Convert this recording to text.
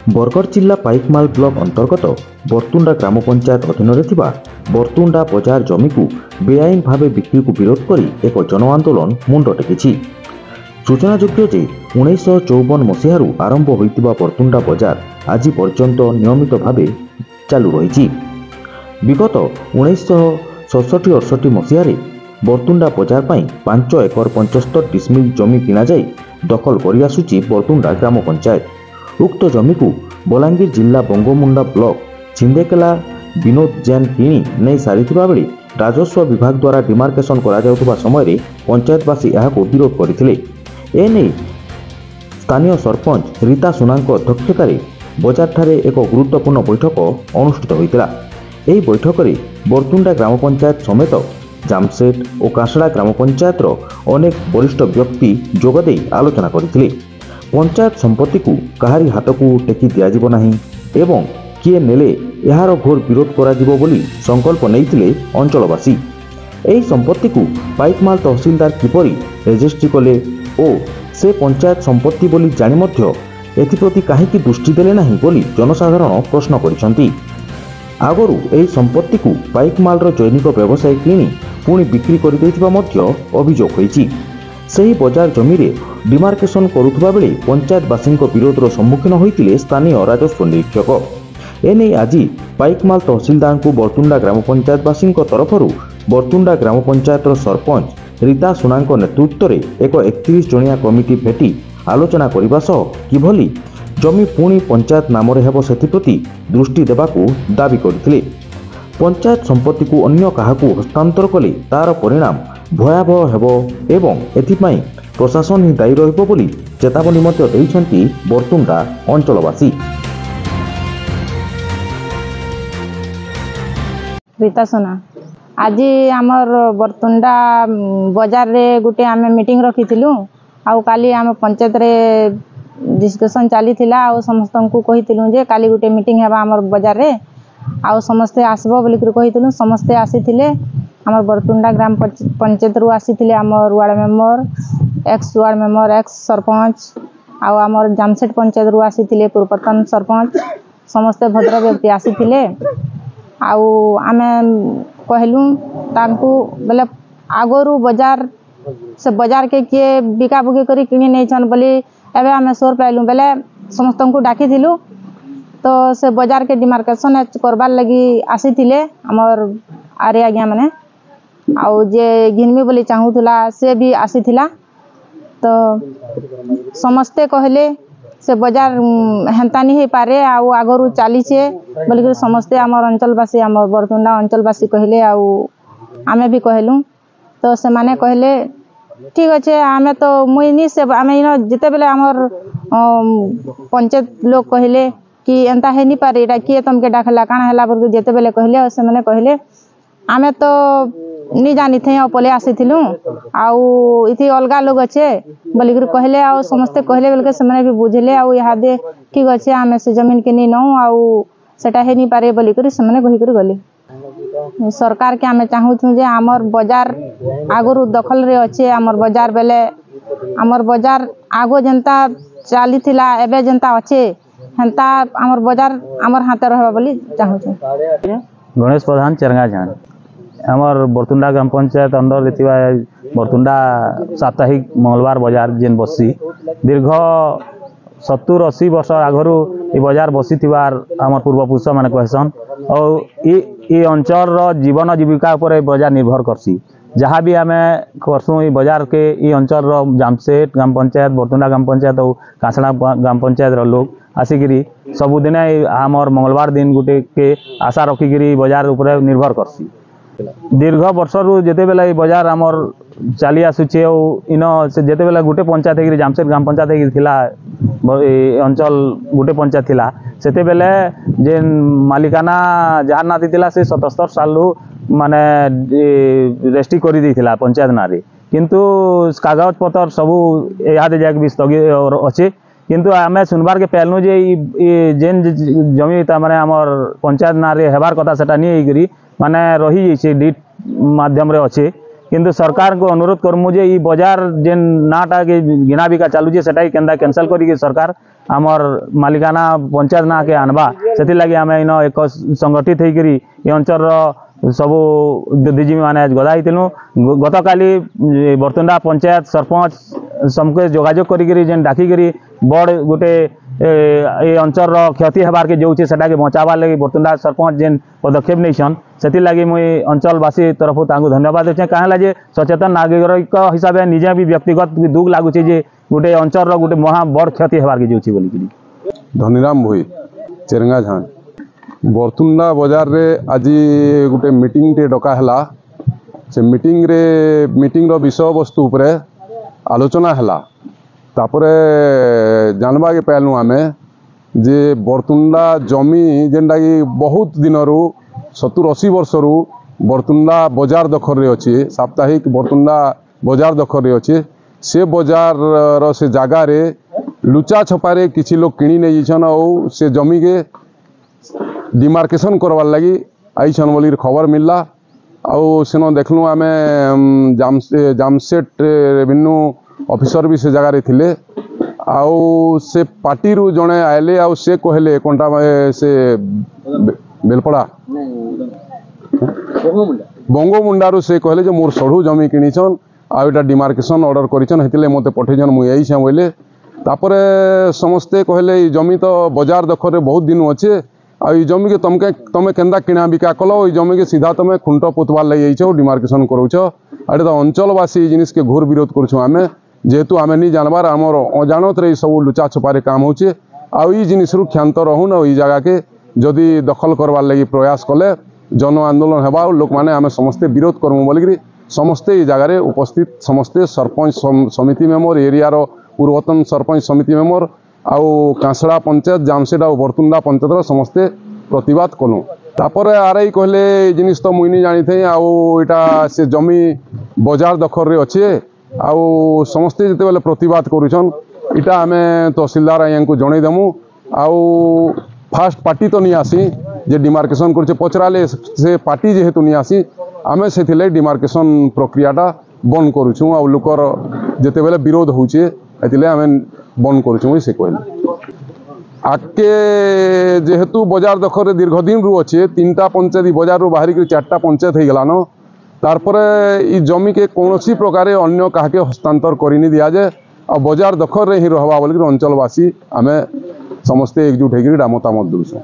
बरगढ़ जिला पाइकमाल ब्लॉक अंतर्गत बरतुंडा ग्राम पंचायत अधीन बरतुंडा बजार जमी को बेआईन भाव बिक्री को विरोध कर एक जन आंदोलन मुंड टेकी। सूचनायोग्य जे 1954 मसीह आरंभ होइतिबा बरतुंडा बजार आज पर्यंत नियमित भाव चालू रही। विगत 1967-68 मसीह बरतुंडा बजार पर 5 एकर 75 डिसमिल जमी किना जाई दखल कर आसुची बरतुंडा ग्राम पंचायत। उक्त जमी को बलांगीर जिला बंगमुंडा ब्लॉक छिंदेकेला विनोद जैन किणी नहीं सारिथिबा बेले राजस्व विभाग द्वारा डिमार्केशन करा जाउतबा समय पंचायतवासी यहाको विरोध करथिले। एने स्थानीय सरपंच रीता सुनांक अध्यक्षतार बजार ठारे एक गुरुत्वपूर्ण बैठक अनुष्ठित होइतिला। एही बैठक में बरतुंडा ग्राम पंचायत समेत जामसेट और कासड़ा ग्राम पंचायतर अनेक वरिष्ठ व्यक्ति जोगदे आलोचना करथिले। पंचायत संपत्ति को काहारी हाथ को टेकी दियाजिबो नाही एवं किए नेले यार घोर विरोध कराजिबो बोली संकल्प नैथिले अंचलवासी। एही संपत्ति को पाइकमाल तहसीलदार किपरि रेजिस्ट्री कले और से पंचायत संपत्ति बोली जानि मध्य एथिप्रति काहेकि दृष्टि देले नाही बोली जनसाधारण प्रश्न करिसंती। आगरू एही संपत्ति को पाइकमालर जैनिक व्यवसायी किणी पुणी बिक्री कर देथिबा मध्य अभियोग होईछि। सही बजार जमी रे डिमार्केशन करुथबा बेले पंचायतवासी विरोधर सम्मुखीन होइतिले स्थानीय राजस्व निरीक्षक। एने आज पाइकमाल तहसीलदार को बरतुंडा ग्राम पंचायतवासी तरफ बरतुंडा ग्राम पंचायत सरपंच रीता सुनांक नेतृत्व में एक 31 जनिया कमिटी भेटी आलोचना करने सह किभली जमी पुणी पंचायत नाम हेब सेप्रति दृष्टि देवाकू दाबी करथिले। पंचायत संपत्ति को अन्य काहाकू हस्तांतर कले तार परिणाम भयावह हेब एवं एथिपाई प्रशासन ही दायी रहिबो बोली चेतावनी मध्य दैछंती बरतुंडा अंचलवासी। रीता सुना आज आमर बरतुंडा बजार रे गुटे आमे मीटिंग रखिथिलु आउ काली आम पंचायत रे डिस्कशन चली थिला आउ समस्त को कहिथिलु जे काली गुटे मीटिंग हेबा आमर बजार रे आउ समस्ते आसबो बोली कहिथिलु। समस्ते आसीथिले आमर बरतुंडा ग्राम पंचायत रु आसीथिले आमर वार्ड मेंबर एक्स सरपंच आउ आमर जामसेट पंचायत रु आसीथिले पूर्वतन सरपंच समस्ते भद्र व्यक्ति आसीथिले। आउ आमे कहलु तांकू बेले आगरू बजार से बजार के किए बिका बुकी करी किनी नै छन बोली एबे आमे सोर पाइलु बेले समस्त को डाकी थिलु। तो से बजार के डिमार्केशन करबार लगी आसीथिले हमर आरे आज्ञा माने आउ जे घिनमी बोली चाहूथला से भी आसीथिला। तो समस्ते कहले से बजार हेंता नहीं हो पारे आउ आगरू चली छे बोली समस्ते आमर अंचलवासी आमर बरतुंडा अंचलवासी कहले आउ आमे भी कहलु। तो से माने कहले ठीक अच्छे आमे तो मुई नी से आमे इनो जिते बेले आमर पंचायत लोग कहले कि एंता है नी पारे एटा किए तुमके डाकला काना हला बरगु जेते बेले कहले से माने कहले आमे तो नी जानी थे पले आसीथिलु आउ इथि अलगा लोग अच्छे बोली कहले आउ समस्ते कहले बेले से माने भी बुझले आउ यहाँ दे ठीक अच्छे आमे से जमीन के नी नौ आउ सेटा है नी पारे बोली से माने कहि कर गले। सरकार के आमे चाहू जे आमर बजार आगरू दखल रे अच्छे आमर बजार बेले आमर बजार आगो जनता चाली थिला एबे जनता अच्छे हेंता आमर बजार आमर हाथ रहबा बोली चाहू छे। गणेश प्रधान चरंगा जान आमर बरतुंडा ग्राम पंचायत अंडर लेतिबा बरतुंडा साप्ताहिक मंगलवार बजार जेन बसी दीर्घ 70-80 वर्ष आगरू ये बजार बसी थिबार आमर पूर्वपुरुष माने कहसन और ये अंचल रो जीवन जीविका ऊपर बजार निर्भर करसी। जहाँ भी आमे करसु ये बजार के ये अंचल रो जामसेट ग्राम पंचायत बरतुंडा ग्राम पंचायत और कासड़ा ग्राम पंचायत रो लोग आसिकी सबुदिन आमर मंगलवार दिन गुटे के आशा रखिकी बजार ऊपर निर्भर करसी। दीर्घ वर्ष रु जेते बेला बजार आमर चली आसुचे इन से जेते बेला गुटे पंचायत है जामसेट ग्राम पंचायत है थिला अंचल गुटे पंचायत थिला सेते बेले जे मालिकाना जहार नाती थिला से 77 साल माने रेस्ट्री कर देथिला पंचायत नारे किंतु कागज पत्र सबू याद जाक भी स्थगित अच्छे किंतु आमे सुनबार के पहलू जे जेन जमी माने आमर पंचायत नारे हेबार कथा सेटा नहीं माने रही जाइए डीट माध्यम रे अच्छे किंतु सरकार को अनुरोध करमु जे ई बाजार जेन नाटा के गिना बिका चालू सेटा केंदा कैंसल करी सरकार आमर मालिकाना पंचायत ना के आनबा से लगी आम इन एक संगठित होकर ये अंचल सबू बुद्धिजीवी मैंने गदा गत काली बरतुंडा पंचायत सरपंच सबके जोगाजोग करी जेन डाकिकी बड़ गोटे ये अंचल क्षति हबार के जो सेटा के बचाबार लगी बरतुंडा सरपंच जेन पदक्षेप नहीं से लगी मुई अंचलवासी तरफ धन्यवाद देचे कहें जे सचेतन नागरिक हिसाब से निजे भी व्यक्तिगत दुख लगुचे जे गोटे अंचल गोटे महा बड़ क्षति हबार के जो बोलिकी धनीराम भोई चेरंगा झान बरतुंडा बाजार रे आज गोटे मीटिंग टे डका हला से मीटिंग रो विषय वस्तु उपरे आलोचना हला तापरे जानबा के पाइलु आमे जे बरतुंडा जमी जेनटा कि बहुत दिन रु 70-80 वर्ष रु बरतुंडा बाजार दखल रे अछि साप्ताहिक बरतुंडा बाजार दखल रे अछि से बाजार रो से जगह रे लुचा छपारे किसी लोग किणी नहीं जाइछन और से जमी के डिमार्केशन करवार लगी आईछन बोली खबर मिलला आउ सेनो देखलु आमे जामसेट रेवेन्यू ऑफिसर भी से जगह रे थिले आउ से पार्टी रु जने आइले आउ से कहले कोंटा से बेलपड़ा बंगोमुंडा रु से कहले जे मोर सढ़ू जमी किणीछन आ एटा डिमार्केशन ऑर्डर करिछन हेतिले मते पठेजन मु आइछे बोले तापरे समस्ते कहले ई जमी तो बाजार दखल रे बहुत दिन अच्छे आ जमी के तमे केंदा किणा बिका कल ई जमी के सीधा तमे खुंट पोतवार लगे जाइछो डिमार्केशन करूछ आडे तो अंचलवासी जिनिस के घोर विरोध करूछु आमे जेहेतु आमे नहीं जानबार आमर अजाणत रे सब लुचा छुपारे काम होचे आ ई जिनिस रु क्षांत रहून आ ई जगह के जदि दखल करवार लगी प्रयास कले जन आंदोलन हेबा लोक माने आमे समस्ते विरोध करमु बोलिकरी समस्ते ई जगह रे उपस्थित समस्ते सरपंच समिति मेंबर एरिया रो पूर्वतन सरपंच समिति मेंबर आउ कांसड़ा पंचायत जामसेट आ बरतुंडा पंचायत समस्ते प्रतिवाद कलु तापर आरआई कहले जिनिस तो मुई नहीं जानी थे आउ एटा से जमी बाजार दखल रे अच्छे आउ समस्ते जिते बेले प्रतिवाद करूछन इटा आमे तहसीलदार आइया को जणै देमु आउ फास्ट पार्टी तो नहीं आसी जे डिमार्केशन करछे पचराले से पार्टी जेहेतु नहीं आसी आमे सेथिले डिमार्केशन प्रक्रियाटा बंद करूछु आउ लोकर जेते बेले विरोध होउछे एतिले आमे बंद करूछु से कहले आके जेहेतु बाजार दखल रे दीर्घदिन रु अच्छे 3टा पंचायत बाजार रु बाहरी के 4टा पंचायत हो गलान तारपरे ई जमी के कौनसी प्रकार अन्य काहे हस्तांतर करनी दिया जाए और बाजार दखल रे ही रहबा बोलिक अंचलवासी आमे समस्ते एकजुट होकर मतामत दूसरा।